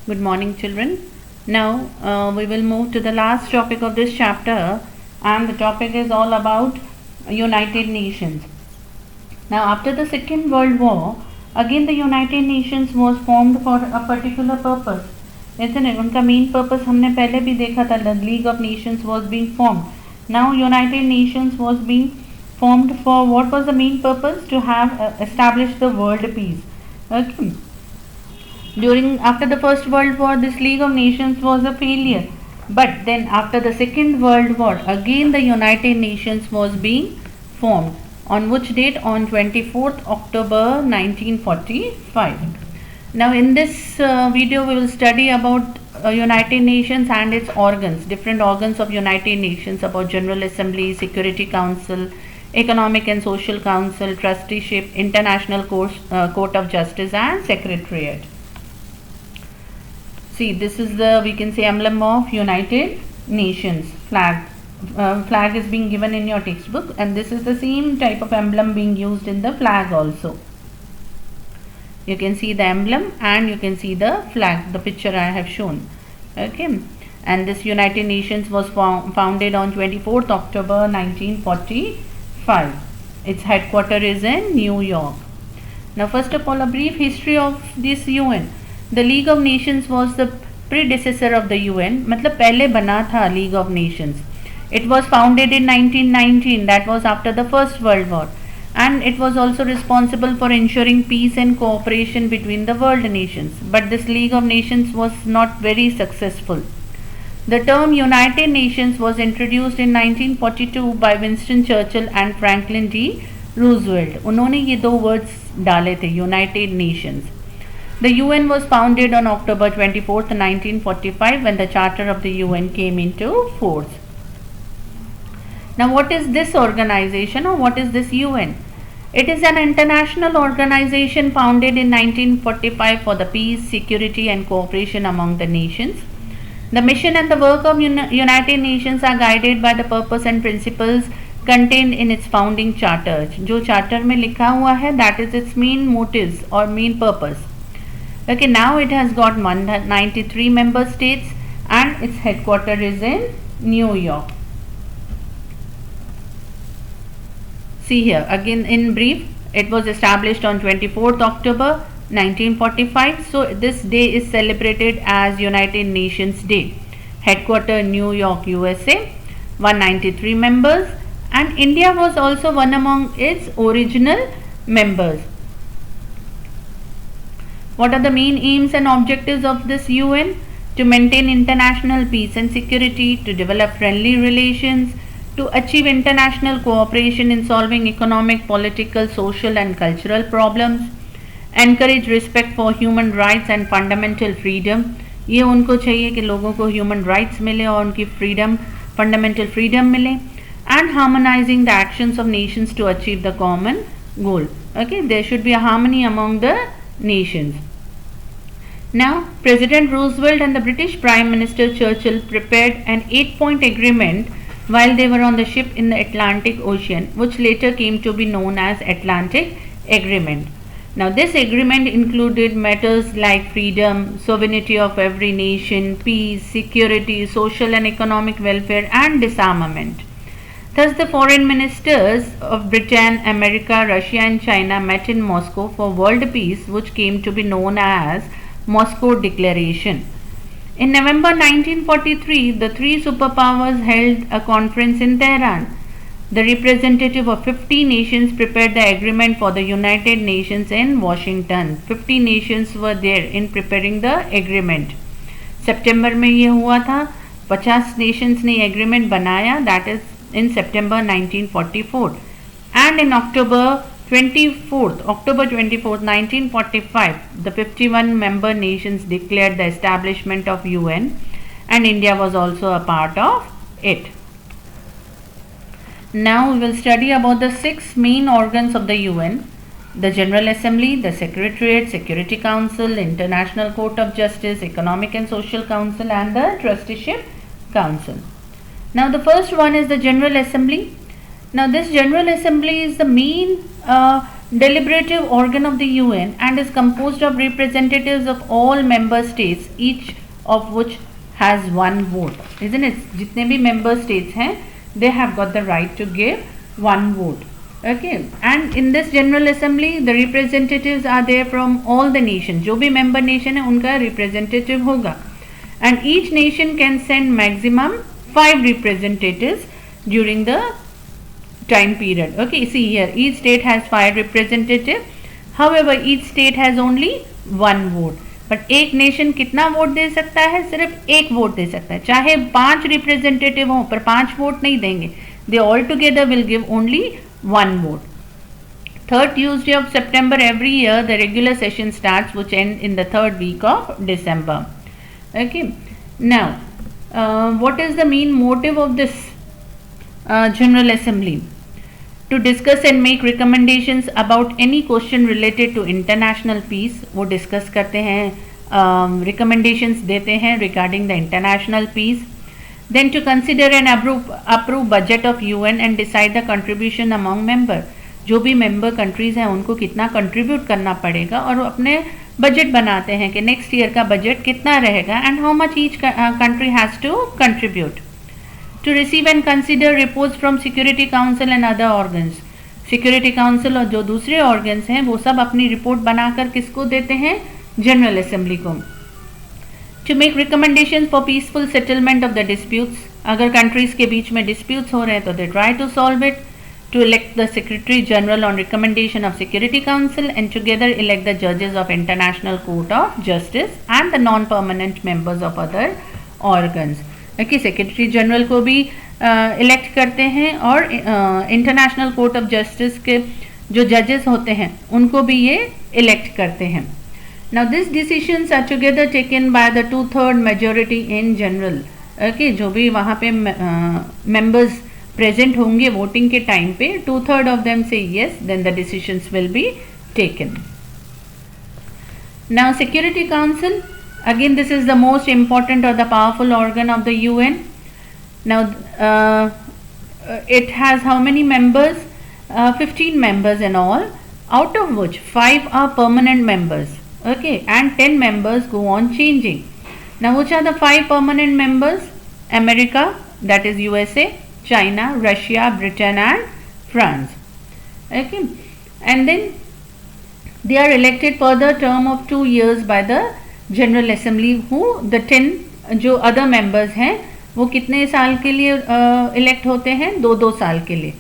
Good morning, children. Now we will move to the last topic of this chapter, and the topic is all about United Nations. Now, after the Second World War, again the United Nations was formed for a particular purpose. Isn't it? उनका main purpose हमने पहले भी देखा था. The League of Nations was being formed. Now United Nations was being formed for what was the main purpose? To have established the world peace. Okay. After the First World War, this League of Nations was a failure. But then after the Second World War, again the United Nations was being formed. On which date? On 24th October 1945. Now in this video we will study about United Nations and its organs, different organs of United Nations, about General Assembly, Security Council, Economic and Social Council, Trusteeship, International Court of Justice and Secretariat. See, this is the, we can say, emblem of United Nations flag. Flag is being given in your textbook, and this is the same type of emblem being used in the flag also. You can see the emblem and you can see the flag, the picture I have shown. Okay, and this United Nations was founded on 24th October 1945. Its headquarters is in New York. Now first of all, a brief history of this UN. The League of Nations was the predecessor of the UN. मतलब पहले बना था League of Nations. It was founded in 1919, that was after the First World War, and it was also responsible for ensuring peace and cooperation between the world nations. But this League of Nations was not very successful. The term United Nations was introduced in 1942 by Winston Churchill and Franklin D. Roosevelt. उन्होंने ये दो words डाले थे, United Nations. The UN was founded on October 24th, 1945, when the Charter of the UN came into force. Now, what is this organization, or what is this UN? It is an international organization founded in 1945 for the peace, security and cooperation among the nations. The mission and the work of United Nations are guided by the purpose and principles contained in its founding charter. जो charter में लिखा हुआ है, that is its main motives or main purpose. Okay, now it has got 193 member states and its headquarters is in New York. See here, again in brief, it was established on 24th October 1945. So this day is celebrated as United Nations Day. Headquarters New York, USA, 193 members, and India was also one among its original members. What are the main aims and objectives of this UN? To maintain international peace and security, to develop friendly relations, to achieve international cooperation in solving economic, political, social and cultural problems, encourage respect for human rights and fundamental freedom. ये उनको चाहिए कि लोगों को human rights मिले और उनकी freedom, fundamental freedom मिले, and harmonizing the actions of nations to achieve the common goal. Okay, there should be a harmony among the nations. Now, President Roosevelt and the British Prime Minister Churchill prepared an 8-point agreement while they were on the ship in the Atlantic Ocean, which later came to be known as Atlantic Agreement. Now, this agreement included matters like freedom, sovereignty of every nation, peace, security, social and economic welfare, and disarmament. Thus, the foreign ministers of Britain, America, Russia, and China met in Moscow for world peace, which came to be known as Moscow Declaration. In November 1943, the three superpowers held a conference in Tehran. The representative of 50 nations prepared the agreement for the United Nations in Washington. 50 nations were there in preparing the agreement. September में ये हुआ था. 50 nations ने agreement बनाया, that is in September 1944. And in October 24th, 1945, the 51 member nations declared the establishment of UN, and India was also a part of it. Now we will study about the 6 main organs of the UN: the General Assembly, the Secretariat, Security Council, International Court of Justice, Economic and Social Council, and the Trusteeship Council. Now the first one is the General Assembly. Now this General Assembly is the main deliberative organ of the UN and is composed of representatives of all member states, each of which has one vote, isn't it? जितने भी member states हैं, they have got the right to give one vote. Okay, and in this General Assembly, the representatives are there from all the nations. जो भी member nation है, उनका representative होगा. And each nation can send maximum 5 representatives during the time period. Okay, see here, each state has 5 representatives. However, each state has only one vote. But एक nation कितना vote दे सकता है? सिर्फ एक vote दे सकता है. चाहे 5 रिप्रेजेंटेटिव हों, पर 5 वोट नहीं देंगे. They all together will give only one vote. Third Tuesday of September every year, the regular session starts, which ends in the third week of December. Okay. Now, what is the main motive of this General Assembly? To discuss and make recommendations about any question related to international peace. वो discuss करते हैं, recommendations देते हैं regarding the international peace. Then to consider and approve budget of UN and decide the contribution among member. जो भी member countries हैं उनको कितना contribute करना पड़ेगा और वो अपने budget बनाते हैं कि next year का budget कितना रहेगा and how much each country has to contribute. To receive and consider reports from Security Council and other organs. Security Council और जो दूसरे organs हैं वो सब अपनी report बनाकर किसको देते हैं? General Assembly को. To make recommendations for peaceful settlement of the disputes. अगर countries के बीच में disputes हो रहे हैं तो they try to solve it. To elect the Secretary General on recommendation of Security Council and together elect the judges of International Court of Justice and the non-permanent members of other organs. कि secretary general को भी elect करते हैं और international court of justice के जो जजेस होते हैं उनको भी ये इलेक्ट करते हैं. Now this decisions are together taken by the 2/3 majority in general. Okay, जो भी वहाँ पे मेंबर्स प्रेजेंट होंगे वोटिंग के टाइम पे 2/3 ऑफ देम से yes, then the decisions will be taken. Now security council. Again, this is the most important or the powerful organ of the UN. Now, it has how many members? 15 members in all, out of which 5 are permanent members. Okay, and 10 members go on changing. Now, which are the 5 permanent members? America, that is USA, China, Russia, Britain, and France. Okay, and then they are elected for the term of 2 years by the general assembly. Who the 10 जो other members हैं वो कितने साल के लिए elect होते हैं? 2 साल के लिए.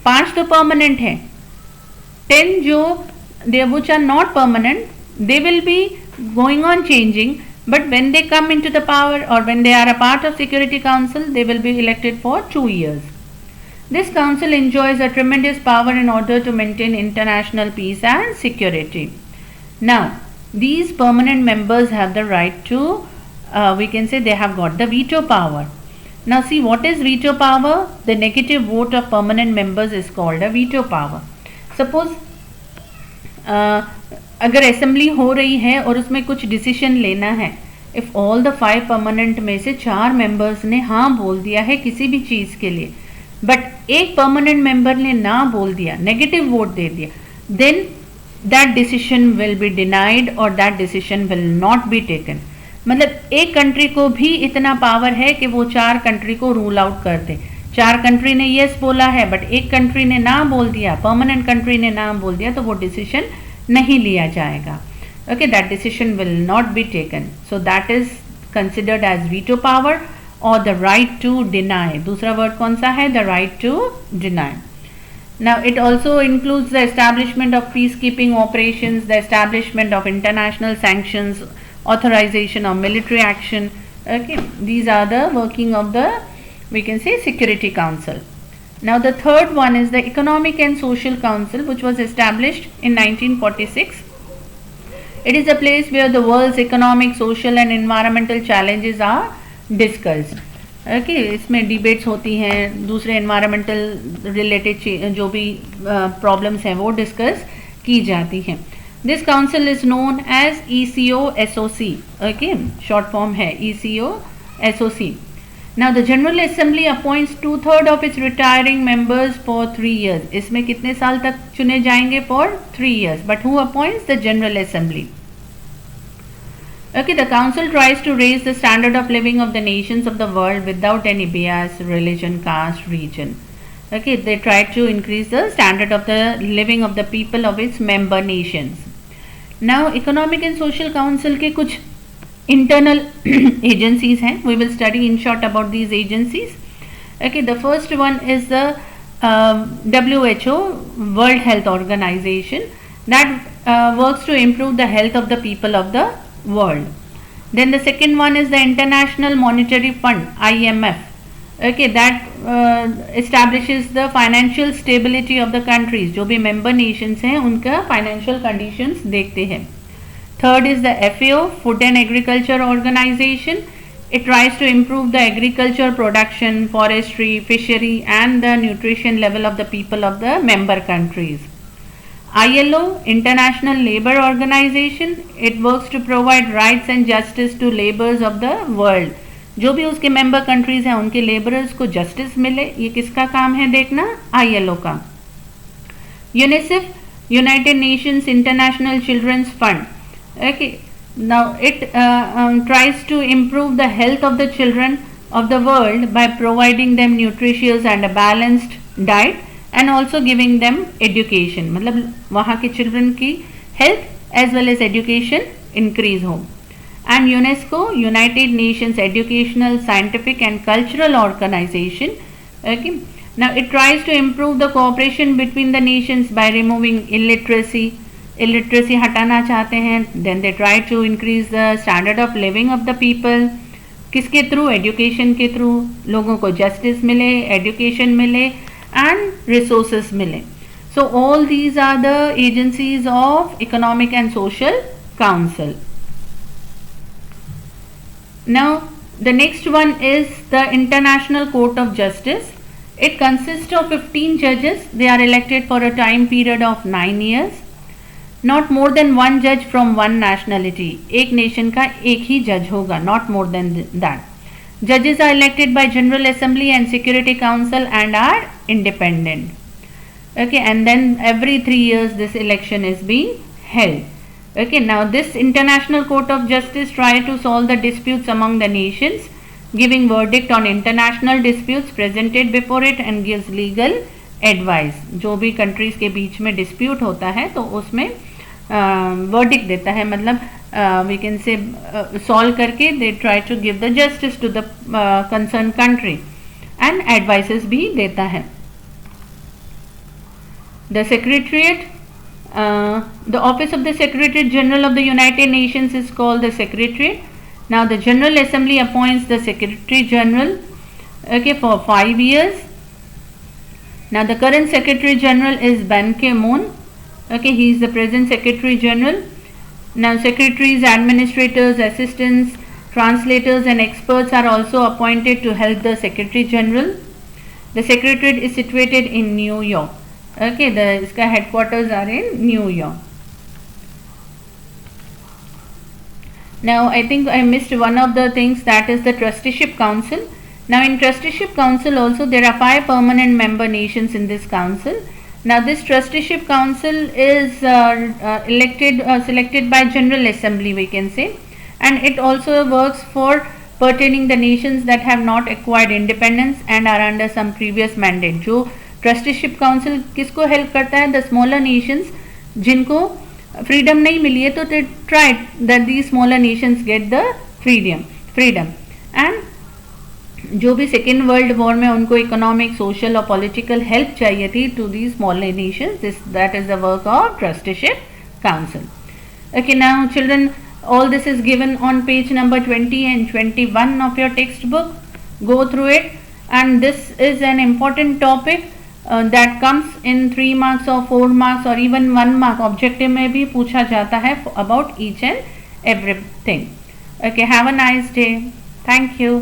5 तो परमानेंट हैं. 10 जो they which are not permanent, they will be going on changing, but when they come into the power और when they are a part of security council, they will be elected for 2 years. This council enjoys a tremendous power in order to maintain international peace and security. Now, these permanent members have the right to, we can say they have got the veto power. Now see, what is veto power? The negative vote of permanent members is called a veto power. Suppose अगर assembly हो रही है और उसमें कुछ decision लेना है, if all the 5 permanent में से 4 members ने हाँ बोल दिया है किसी भी चीज़ के लिए, but एक permanent member ने ना बोल दिया, negative vote दे दिया, then that decision will be denied or that decision will not be taken. मतलब एक कंट्री को भी इतना पावर है कि वो 4 कंट्री को रूल आउट कर दे. 4 कंट्री ने यस बोला है बट एक कंट्री ने ना बोल दिया, परमानेंट कंट्री ने ना बोल दिया, तो वो डिसीजन नहीं लिया जाएगा. Okay, that decision will not be taken. So that is considered as veto power और द राइट टू डिनाई. दूसरा वर्ड कौन सा है? The right to deny. Now, it also includes the establishment of peacekeeping operations, the establishment of international sanctions, authorization of military action. Okay, these are the working of the, we can say, Security Council. Now, the third one is the Economic and Social Council, which was established in 1946. It is a place where the world's economic, social and environmental challenges are discussed. Okay, इसमें debates होती हैं, दूसरे environmental related जो भी problems हैं वो discuss की जाती हैं. This council is known as ECOSOC. Okay, short form है ECOSOC. Now the General Assembly appoints 2/3 of its retiring members for 3 years. इसमें कितने साल तक चुने जाएंगे? For 3 years. But who appoints? The General Assembly. Okay, the council tries to raise the standard of living of the nations of the world without any bias, religion, caste, region. Okay, they try to increase the standard of the living of the people of its member nations. Now Economic and Social Council के कुछ internal agencies हैं. We will study in short about these agencies. Okay, the first one is the WHO, World Health Organization, that works to improve the health of the people of the world. Then the second one is the International Monetary Fund, IMF. Okay, that establishes the financial stability of the countries. जो भी member nations हैं उनका financial conditions देखते हैं. Third is the FAO, Food and Agriculture Organization. It tries to improve the agriculture production, forestry, fishery and the nutrition level of the people of the member countries. ILO, International Labour Organization. It works to provide rights and justice to laborers of the world. जो भी उसके member countries हैं उनके laborers को justice मिले, ये किसका काम है देखना? ILO का. UNICEF, United Nations International Children's Fund. Okay, now it tries to improve the health of the children of the world by providing them nutritious and a balanced diet and also giving them education. मतलब वहाँ के children की health as well as education increase हो. And UNESCO, United Nations Educational, Scientific and Cultural Organization. Okay, now it tries to improve the cooperation between the nations by removing illiteracy हटाना चाहते हैं. Then they try to increase the standard of living of the people. किसके through? Education के through. लोगों को justice मिले, education मिले and resources मिले. So all these are the agencies of economic and social council. Now the next one is the international court of justice. It consists of 15 judges. They are elected for a time period of 9 years. Not more than one judge from one nationality. एक nation का एक ही judge होगा, not more than that. Judges are elected by General Assembly and Security Council and are independent. Okay, and then every 3 years this election is being held. Okay, now this International Court of Justice try to solve the disputes among the nations, giving verdict on international disputes presented before it and gives legal advice. जो भी countries के बीच में dispute होता है तो उसमें verdict देता है. मतलब we can say solve करके they try to give the justice to the concerned country and advices भी देता है. The Secretariat, the office of the Secretary General of the United Nations is called the Secretariat. Now the General Assembly appoints the Secretary General, okay, for 5 years. Now the current Secretary General is Ban Ki-moon. Okay, he is the present Secretary General. Now secretaries, administrators, assistants, translators and experts are also appointed to help the Secretary General. The Secretariat is situated in New York. Okay, इसका headquarters are in New York. Now I think I missed one of the things, that is the Trusteeship Council. Now in Trusteeship Council also there are 5 permanent member nations in this council. Now this Trusteeship Council is selected by General Assembly, we can say, and it also works for pertaining the nations that have not acquired independence and are under some previous mandate. जो Trusteeship Council किसको help करता है? The smaller nations जिनको freedom नहीं मिली है, तो they tried that these smaller nations get the freedom and जो भी सेकेंड वर्ल्ड वॉर में उनको इकोनॉमिक, सोशल और पॉलिटिकल हेल्प चाहिए थी to the smaller nations, that is the work of trusteeship council. Okay, now children, all this is given on page number 20 and 21 of your textbook. Go through it, and this is an important topic that comes in 3 marks or 4 marks or even 1 mark objective में भी पूछा जाता है about each and everything. Okay, have a nice day. Thank you.